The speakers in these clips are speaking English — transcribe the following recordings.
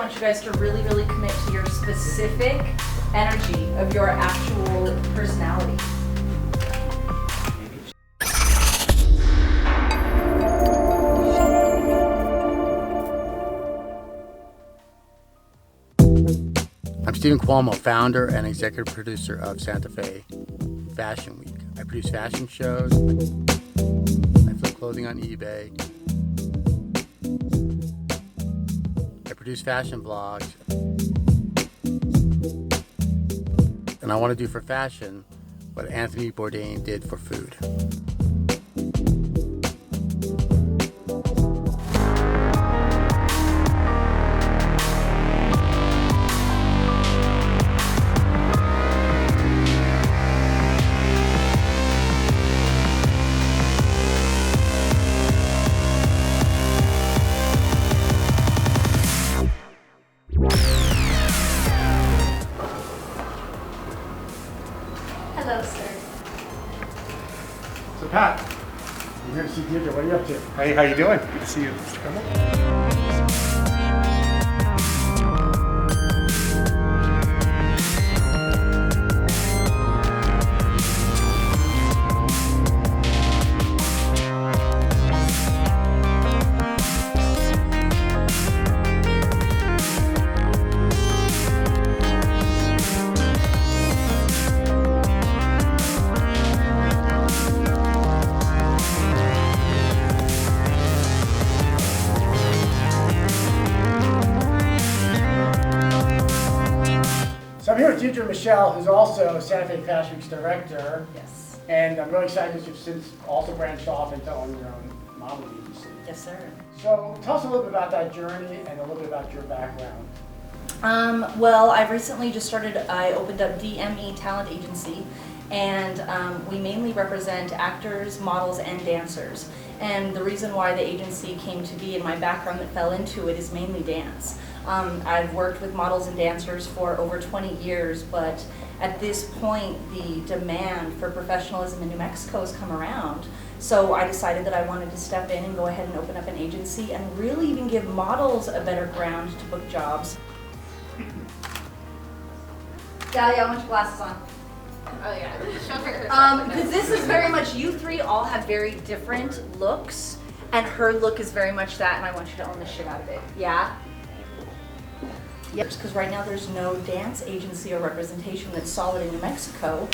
want you guys to really, really commit to your specific energy of your actual personality. I'm Stephen Cuomo, founder and executive producer of Santa Fe Fashion Week. I produce fashion shows. I flip clothing on eBay. I produce fashion blogs. And I want to do for fashion what Anthony Bourdain did for food. Hello, sir. So Pat, I'm here to see Deidre. What are you up to? Hey, how you doing? Good to see you. Come on. So I'm here with Deidre Michelle, who's also Santa Fe Fashion Week's director. Yes. And I'm really excited because you've since also branched off into owning your own modeling agency. Yes, sir. So tell us a little bit about that journey and a little bit about your background. Well, I've recently just I opened up DMe Talent agency, and we mainly represent actors, models, and dancers. And the reason why the agency came to be and my background that fell into it is mainly dance. I've worked with models and dancers for over 20 years, but at this point, the demand for professionalism in New Mexico has come around. So I decided that I wanted to step in and go ahead and open up an agency and really even give models a better ground to book jobs. Dahlia, I want your glasses on. Oh yeah. Because this is very much, you three all have very different looks, and her look is very much that, and I want you to own the shit out of it. Yeah? Yep, because right now there's no dance agency or representation that's solid in New Mexico.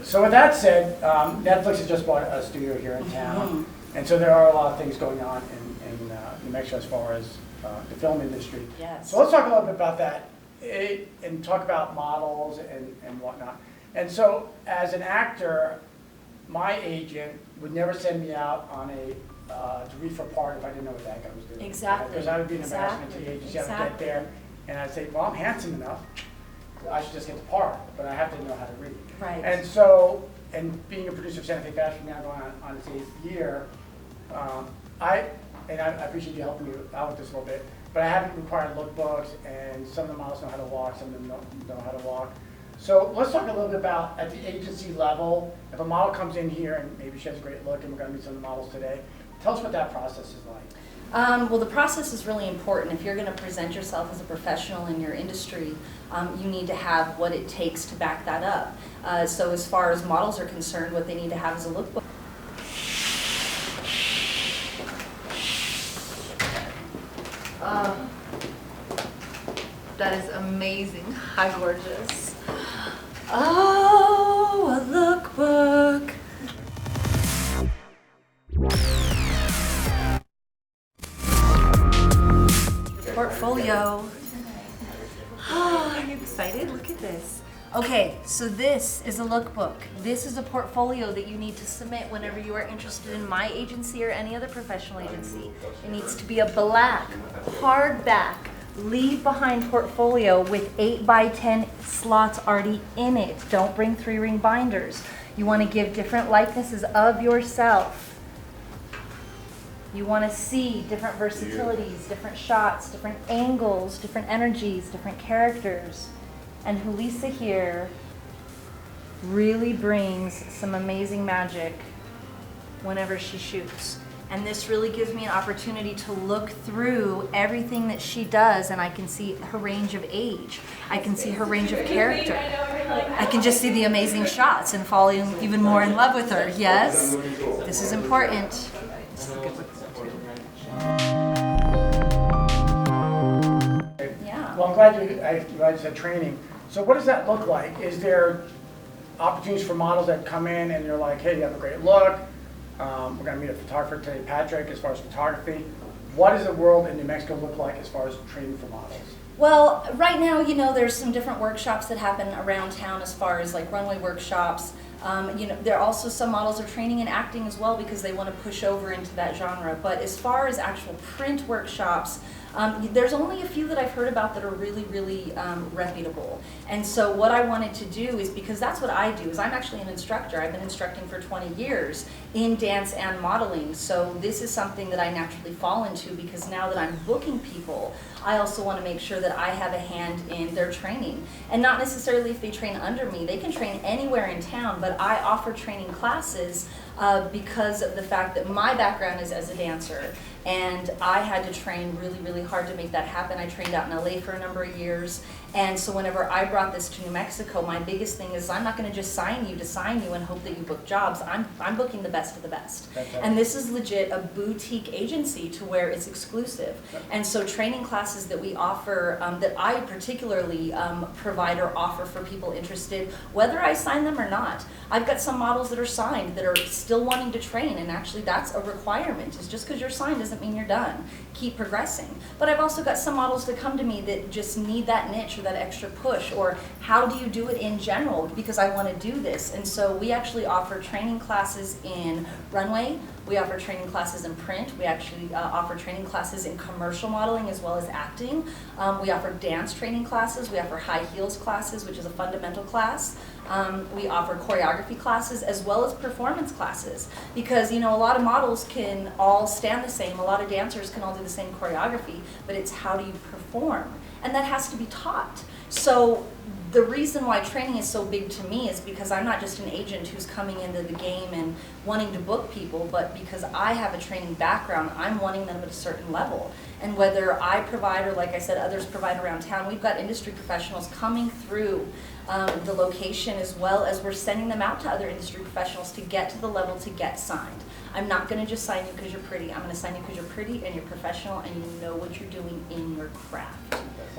So with that said, Netflix has just bought a studio here in town, and so there are a lot of things going on in New Mexico as far as the film industry. Yes. So let's talk a little bit about that and talk about models and whatnot. And so as an actor, my agent would never send me out on to read for a part if I didn't know what the heck I was doing. Exactly. Because I would be an embarrassment to the agency. I would get there and I'd say, well, I'm handsome enough. I should just get the part, but I have to know how to read. Right. And so, and being a producer of Santa Fe Fashion now going on its 8th year, I appreciate you helping me out with this a little bit, but I haven't required lookbooks, and some of the models know how to walk, some of them don't know how to walk. So let's talk a little bit about at the agency level, if a model comes in here and maybe she has a great look, and we're going to meet some of the models today, tell us what that process is like. Well, the process is really important. If you're going to present yourself as a professional in your industry, you need to have what it takes to back that up. So as far as models are concerned, what they need to have is a lookbook. That is amazing. Hi, gorgeous. Oh, a lookbook. Portfolio. Oh, are you excited? Look at this. Okay, so this is a lookbook. This is a portfolio that you need to submit whenever you are interested in my agency or any other professional agency. It needs to be a black, hardback, leave behind portfolio with 8x10 slots already in it. Don't bring 3-ring binders. You want to give different likenesses of yourself. You want to see different versatilities, different shots, different angles, different energies, different characters. And Julissa here really brings some amazing magic whenever she shoots. And this really gives me an opportunity to look through everything that she does, and I can see her range of age. I can see her range of character. I can just see the amazing shots and fall even more in love with her. Yes, this is important. This is a good look too. Yeah. Well, I'm glad you said training. So what does that look like? Is there opportunities for models that come in and you're like, hey, you have a great look. We're going to meet a photographer today, Patrick, as far as photography. What does the world in New Mexico look like as far as training for models? Well, right now, there's some different workshops that happen around town as far as like runway workshops. There are also some models are training in acting as well because they want to push over into that genre. But as far as actual print workshops, there's only a few that I've heard about that are really, really reputable. And so what I wanted to do is, because that's what I do, is I'm actually an instructor. I've been instructing for 20 years in dance and modeling. So this is something that I naturally fall into, because now that I'm booking people, I also want to make sure that I have a hand in their training. And not necessarily if they train under me. They can train anywhere in town, but I offer training classes because of the fact that my background is as a dancer. And I had to train really, really hard to make that happen. I trained out in LA for a number of years. And so whenever I brought this to New Mexico, my biggest thing is I'm not going to just sign you to sign you and hope that you book jobs. I'm booking the best of the best. And this is legit a boutique agency to where it's exclusive. And so training classes that we offer, that I particularly provide or offer for people interested, whether I sign them or not. I've got some models that are signed that are still wanting to train, and actually that's a requirement. It's just because you're signed doesn't mean you're done. Keep progressing. But I've also got some models that come to me that just need that niche or that extra push, or how do you do it in general, because I want to do this. And so we actually offer training classes in runway. We offer training classes in print. We actually offer training classes in commercial modeling as well as acting. We offer dance training classes. We offer high heels classes, which is a fundamental class. We offer choreography classes as well as performance classes, because a lot of models can all stand the same, a lot of dancers can all do the same choreography, but it's how do you perform, and that has to be taught. So the reason why training is so big to me is because I'm not just an agent who's coming into the game and wanting to book people, but because I have a training background, I'm wanting them at a certain level. And whether I provide, or like I said, others provide around town, we've got industry professionals coming through the location, as well as we're sending them out to other industry professionals to get to the level to get signed. I'm not going to just sign you because you're pretty. I'm going to sign you because you're pretty and you're professional and you know what you're doing in your craft.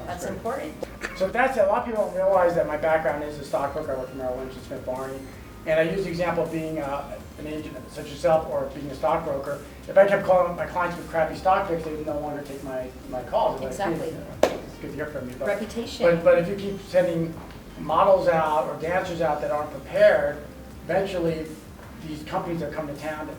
That's great. important. So that's it. A lot of people don't realize that my background is a stockbroker. I work for Merrill Lynch and Smith Barney. And I use the example of being an agent such as yourself, or being a stockbroker. If I kept calling my clients with crappy stock picks, they would no longer take my calls. Exactly. It's good to hear from you. Reputation. But if you keep sending models out or dancers out that aren't prepared, eventually these companies that come to town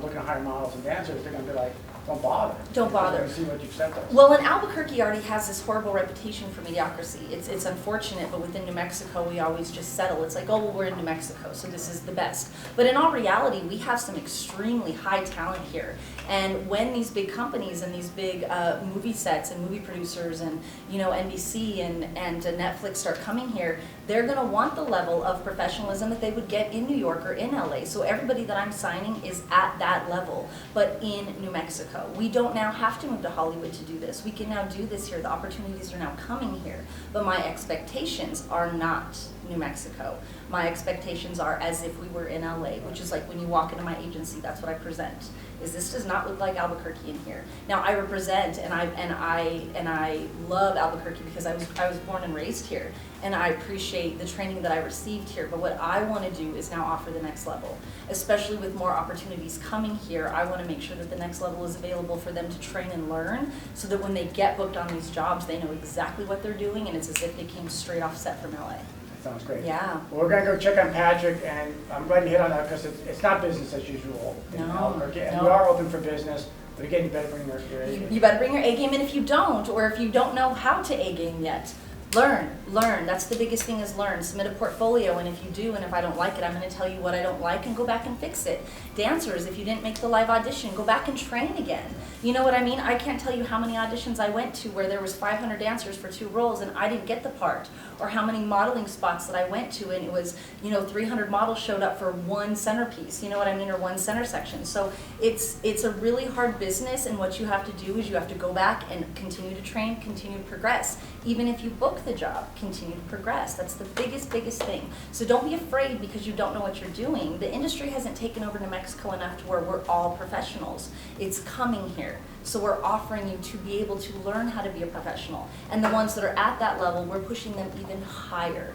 looking to hire models and dancers, they're going to be like, don't bother. Don't bother. They're going to see what you've sent us. Well, and Albuquerque already has this horrible reputation for mediocrity. It's unfortunate, but within New Mexico, we always just settle. It's like, oh, well, we're in New Mexico, so this is the best. But in all reality, we have some extremely high talent here. And when these big companies and these big movie sets and movie producers and NBC and Netflix start coming here, they're going to want the level of professionalism that they would get in New York or in LA. So everybody that I'm signing is at that level, but in New Mexico. We don't now have to move to Hollywood to do this. We can now do this here. The opportunities are now coming here. But my expectations are not New Mexico. My expectations are as if we were in LA, which is like when you walk into my agency, that's what I present. Is this does not look like Albuquerque in here. Now I represent and I love Albuquerque because I was born and raised here, and I appreciate the training that I received here. But what I want to do is now offer the next level, especially with more opportunities coming here. I want to make sure that the next level is available for them to train and learn, so that when they get booked on these jobs, they know exactly what they're doing, and it's as if they came straight off set from LA. Sounds great. Yeah. Well, we're going to go check on Patrick, and I'm glad you hit on that because it's not business as usual in Albuquerque. And we are open for business, but again, you better bring your A game. You better bring your A game, and if you don't, or if you don't know how to A game yet, learn Learn. That's the biggest thing, is learn. Submit a portfolio, and if you do, and if I don't like it, I'm going to tell you what I don't like and go back and fix it. Dancers, if you didn't make the live audition, go back and train again. You know what I mean? I can't tell you how many auditions I went to where there was 500 dancers for 2 roles and I didn't get the part, or how many modeling spots that I went to and it was, 300 models showed up for 1 centerpiece, you know what I mean, or 1 center section. So it's a really hard business, and what you have to do is you have to go back and continue to train, continue to progress. Even if you book the job, continue to progress. That's the biggest thing. So don't be afraid because you don't know what you're doing. The industry hasn't taken over New Mexico enough to where we're all professionals. It's coming here. So we're offering you to be able to learn how to be a professional. And the ones that are at that level, we're pushing them even higher.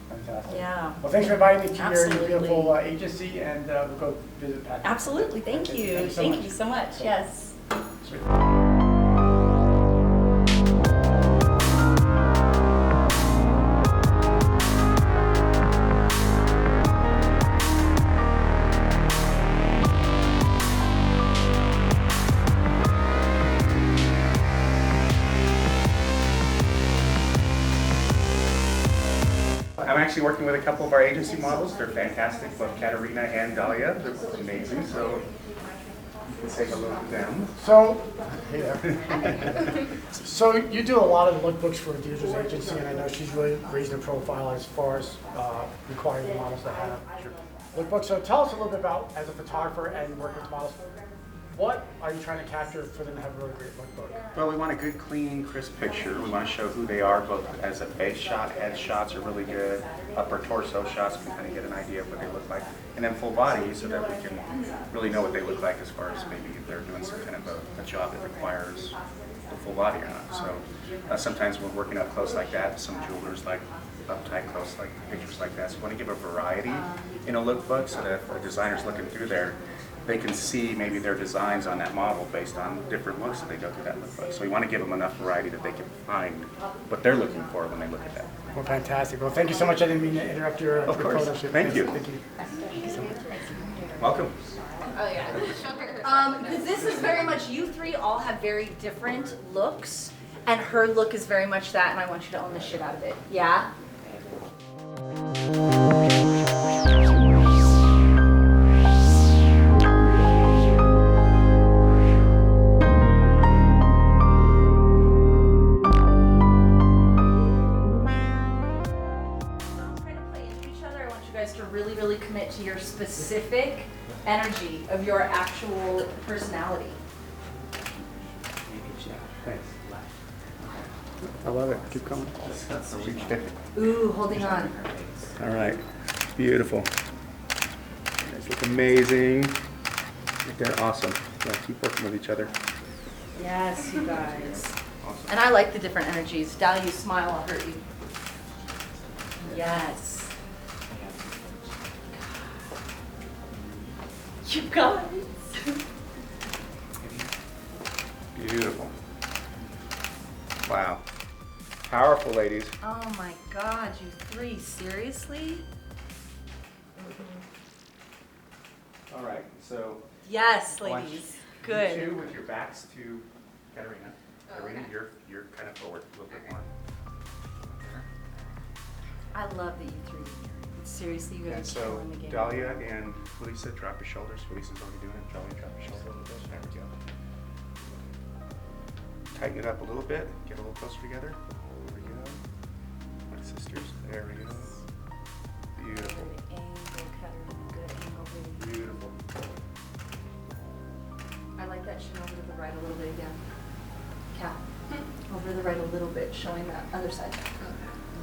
Fantastic. Yeah. Well, thanks for inviting me to Absolutely. your beautiful agency, and we'll go visit Patrick. Absolutely. Thank you. Thank you so much. Yes. Sweet. I'm actually working with a couple of our agency models. They're fantastic, both Katarina and Dahlia. They're amazing, so you can take a look at them. So, hey there. So you do a lot of lookbooks for Deidre's agency, and I know she's really raised her profile as far as requiring the models to have lookbooks. So tell us a little bit about, as a photographer and working with models, what are you trying to capture for them to have a really great lookbook? Well, we want a good, clean, crisp picture. We want to show who they are, both as a face shot, head shots are really good, upper torso shots, we can kind of get an idea of what they look like, and then full body so that we can really know what they look like as far as maybe if they're doing some kind of a job that requires the full body or not. So sometimes we're working up close like that. Some jewelers like uptight close like pictures like that. So we want to give a variety in a lookbook so that if a designer's looking through there, they can see maybe their designs on that model based on different looks that they go through that lookbook. So we want to give them enough variety that they can find what they're looking for when they look at that. Well, fantastic. Well, thank you so much. I didn't mean to interrupt your course. photo shoot. Thank you. Thank you. Welcome. Oh yeah. Show her. Because this is very much, you three all have very different looks, and her look is very much that, and I want you to own the shit out of it. Yeah? To really commit to your specific energy of your actual personality. Thanks. I love it. Keep coming. Ooh, holding on. All right. Beautiful. You guys look amazing. They're awesome. Yeah, keep working with each other. Yes, you guys. Awesome. And I like the different energies. Dahlia, you smile, I'll hurt you. Yes. You guys. Beautiful. Wow. Powerful, ladies. Oh my God, you three, seriously? All right, so Yes, I want ladies. you Good. two with your backs to Katarina. Katarina, you're kind of forward a little bit more. I love that you three are here. Seriously, you And guys are so killing the game. Dahlia and Julissa, drop your shoulders. Julissa's already doing it. Dahlia, drop your shoulder a little bit. There we go. Tighten it up a little bit. Get a little closer together. There we go. My sisters. There we go. Beautiful. Good angle, Katarina. Good angle, baby. Beautiful. I like that chin over to the right a little bit again. Cal, over to the right a little bit, showing that other side.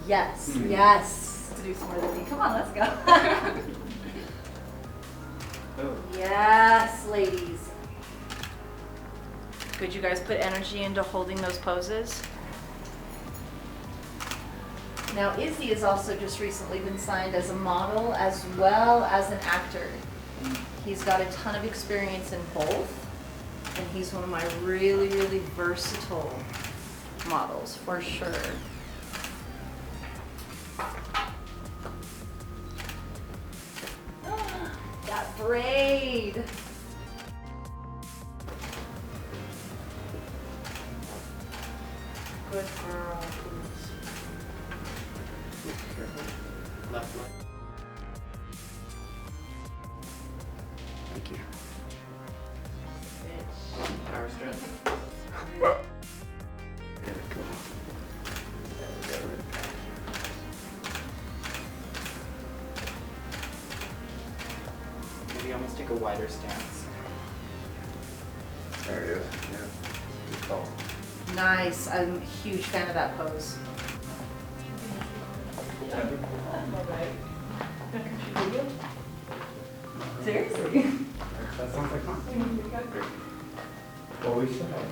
Yes, yes. To do some more than me. Come on, let's go. Oh. Yes, ladies. Could you guys put energy into holding those poses? Now, Izzy has also just recently been signed as a model as well as an actor. He's got a ton of experience in both, and he's one of my really versatile models, for sure. That braid. Good girl. left leg. Thank you. Power stretch. Maybe almost take a wider stance. There it is. Yeah. Good call. Nice. I'm a huge fan of that pose. Seriously? That sounds like fun. Well, we should have.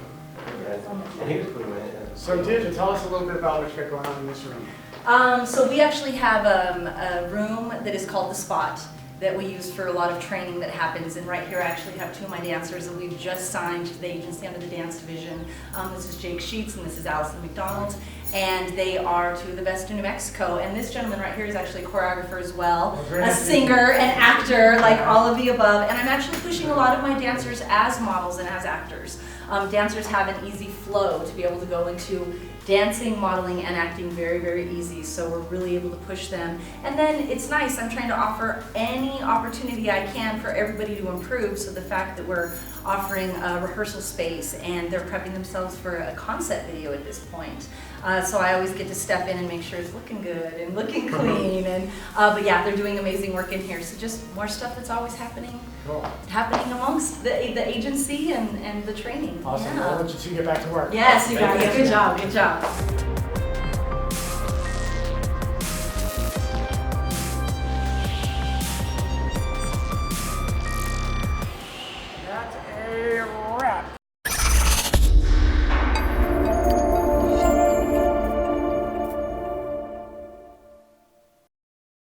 I think we went. So Deidre, tell us a little bit about what you got going on in this room. So we actually have a room that is called the Spot that we use for a lot of training that happens. And right here I actually have two of my dancers that we've just signed to the agency under the dance division. This is Jake Sheets and this is Allison McDonald. And they are two of the best in New Mexico. And this gentleman right here is actually a choreographer as well, a singer, an actor, like all of the above. And I'm actually pushing a lot of my dancers as models and as actors. Dancers have an easy flow to be able to go into dancing, modeling, and acting very, very easy. So we're really able to push them. And then it's nice, I'm trying to offer any opportunity I can for everybody to improve. So the fact that we're offering a rehearsal space and they're prepping themselves for a concept video at this point. So I always get to step in and make sure it's looking good and looking clean. And but yeah, they're doing amazing work in here. So just more stuff that's always happening. Cool. Happening amongst the agency and the training. Awesome. Yeah. I'll let you two get back to work. Yes, you Thank guys. Good job. Good job.